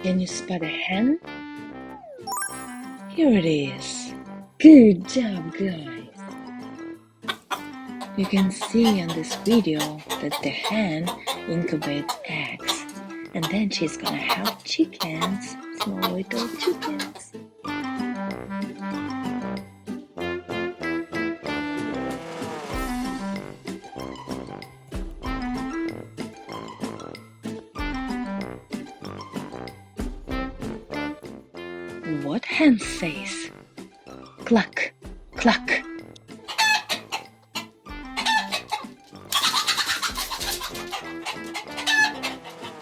Can you spot a hen? Here it is. Good job, guys. You can see on this video that the hen incubates eggs, and then she's gonna have chickens, small little chickens. What hen says? Cluck, cluck.